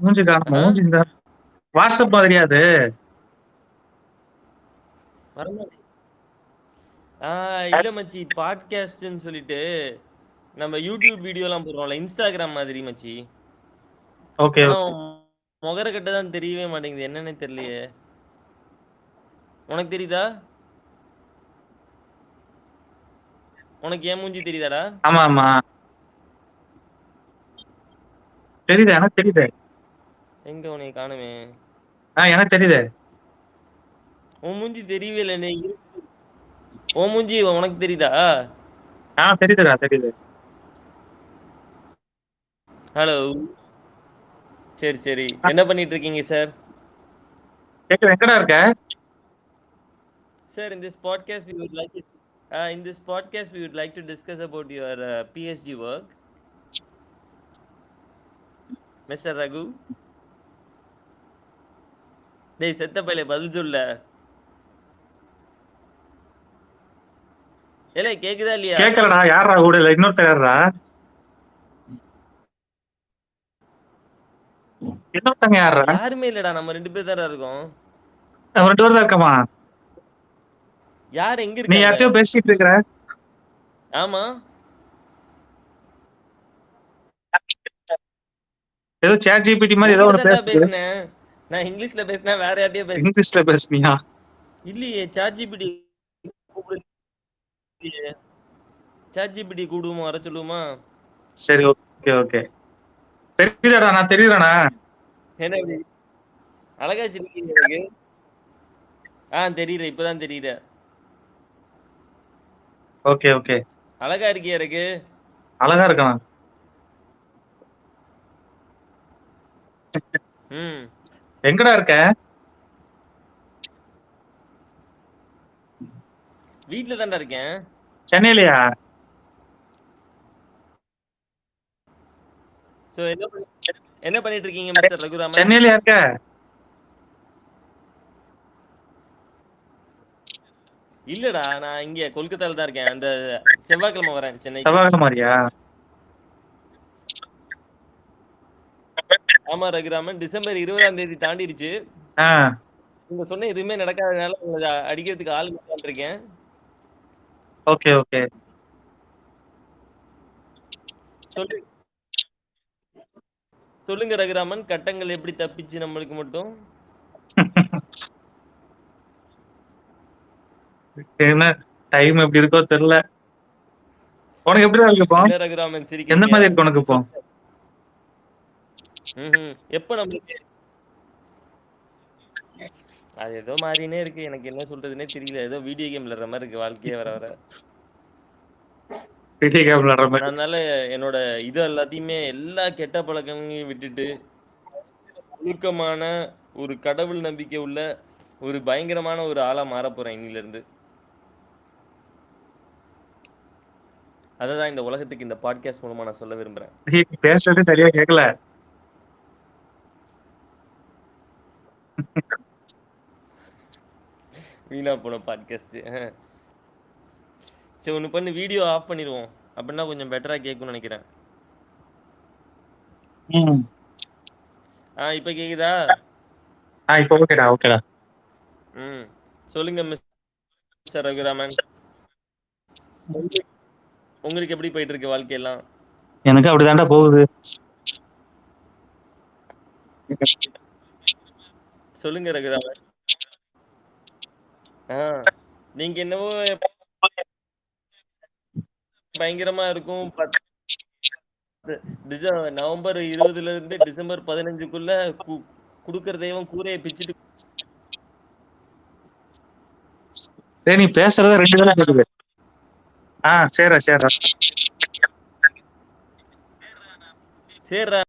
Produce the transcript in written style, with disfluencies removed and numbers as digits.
மூஞ்சி காணுமா? ஆ மூஞ்சி இந்த வாட்ஸ்அப் மாதிரியா அது? வரமாட்டேங்குது. இல்ல மச்சி, பாட்காஸ்ட்ன்னு சொல்லிட்டு நம்ம யூடியூப் வீடியோலாம் போடுறோம்ல, இன்ஸ்டாகிராம் மாதிரி மச்சி. ஓகே ஆனா ஓகே. முகர கட்ட தான் தெரியவே மாட்டேங்குது, என்னன்னே தெரியலையே. உனக்கு தெரியுதா? உனக்கு ஏன் மூஞ்சி தெரியுதாடா? ஆமா ஆமா, தெரியுது, எனக்கு தெரியுது. எங்க உன்னை காணுமே. எனக்கு தெரியுது. உன் மூஞ்சி தெரியவே இல்லை நீ. உன் மூஞ்சி உனக்கு தெரியுதா? தெரியுதுடா, தெரியுது. ஹலோ. சரி சரி, ஆ, என்ன பண்ணிட்டு இருக்கீங்க சார்? கேக்குது. எங்கடா இருக்க? Sir, in this podcast we would like to, discuss about your PSG work, Mr. Raghu. டேய் செத்த பையலே, பதில் சொல்ல. ஏலே கேக்குதா இல்லையா? கேட்கலடா. யாரா கூட இல்ல, இன்னொருத்தர் யாரா? இன்னொருத்தங்க யாரா? யாருமே இல்லடா, நம்ம 2 பேர் தான்டா இருக்கோம். நம்ம 2 பேர் தான் இருக்கமா? யார் எங்க நீ இருக்காங்க? யார்கிட்டயோ பேசிட்டு இருக்கிற. ஆமா. ஏதோ சேட் ஜிபிடி மாதிரி ஏதோ உன்கிட்ட ஒண்ணு தான்டா பேசுது. பேசினேன். நான் இங்கிலீஷ்ல பேசினேன், வேற யார்ட்டையோ பேசினேன். இங்கிலீஷ்ல பேசுனியா? இல்லையே, சாட் ஜிபிடி கூப்பிடு. சாட் ஜிபிடி கூடுவோமா, வர சொல்லுவோமா? சரி, ஓகே ஓகே. தெரியுதாடா, நான் தெரியுறேனா? என்ன இப்படி அழகா சிரிக்கிறீங்க எனக்கு? தெரியல, இப்பதான் தெரியுற. Okay okay. அழகா இருக்கியா எனக்கு? அழகா இருக்கலாம். ம். எங்கடா இருக்க? வீட்ல தான்டா இருக்கேன். சென்னையிலயா? ஸோ என்ன பண்ணிட்டு இருக்கீங்க மிஸ்டர் ரகுராமன்? சென்னையிலயா இருக்க? இல்லடா, நான் இங்க கொல்கத்தால தான் இருக்கேன். அந்த செவ்வாய்க்கிழமை வரேன் சென்னைக்கு. செவ்வாய் மாதிரியா? ஆமா ரகுராமன், டிசம்பர் 20ஆம் தேதி தாண்டிடுச்சு. ஆ, நீங்க சொன்ன எதுவுமே நடக்காதனால உங்களை அடிக்கிறதுக்கு ஆள் இருக்கேன். Okay okay. சொல்லு சொல்லுங்க ரகுராமன், கட்டங்கள் எப்படி தப்பிச்சு நம்மளுக்கு மட்டும்? என்ன, டைம் எப்படி இருக்கோ தெரியல. உனக்கு எப்படிதான் இருக்கு இப்போ? என்ன ரகுராமன் எந்த சிரிக்கிறீங்க? மாதிரி இருக்கு உனக்கு இப்போ? சொல்லு. எப்ப நம்மளுக்கு அது ஏதோ மாறினே இருக்கு, எனக்கு என்ன சொல்றதுன்னே தெரியல. ஏதோ வீடியோ கேம் விளையாடுற மாதிரி இருக்கு வாழ்க்கையே வர வர. வீடியோ கேம் விளையாடுற மாதிரி. அதனால என்னோட இது எல்லாத்தையுமே, எல்லா கெட்ட பழக்கங்களையும் விட்டுட்டு ஒழுக்கமான, ஒரு கடவுள் நம்பிக்கை உள்ள, ஒரு பயங்கரமான ஒரு ஆளா மாறப் போறேன் இன்னில இருந்து. அததான் இந்த உலகத்துக்கு இந்த பாட்காஸ்ட் மூலமா நான் சொல்ல விரும்புறேன். நீ பேசுறது சரியா கேட்கல. வீணா போன பாட்காஸ்ட். சரி ஒன்று பண்ணி, வீடியோ ஆஃப் பண்ணிடுவோம். அப்படின்னா கொஞ்சம் பெட்டரா கேட்கும்னு நினைக்கிறேன். ம். இப்போ கேக்குதா? இப்போ ஓகேடா, ஓகேடா. ம். சொல்லுங்க மிஸ்டர் ரகுராமன். உங்களுக்கு உங்களுக்கு எப்படி போயிட்டு இருக்கு வாழ்க்கையெல்லாம்? எனக்கு அப்படிதான்டா போகுது. சொல்லுங்க ரகுராமன். ஆ நீங்க என்னவோ பயங்கரமா இருக்கும். நவம்பர் 20ல இருந்து டிசம்பர் 15க்குள்ள குடுக்கற தெய்வம் கூரையை பிச்சுட்டு. சரி, நீ பேசுறத 2 பேரும் கேக்குது. சரிடா சரிடா. சேர்றா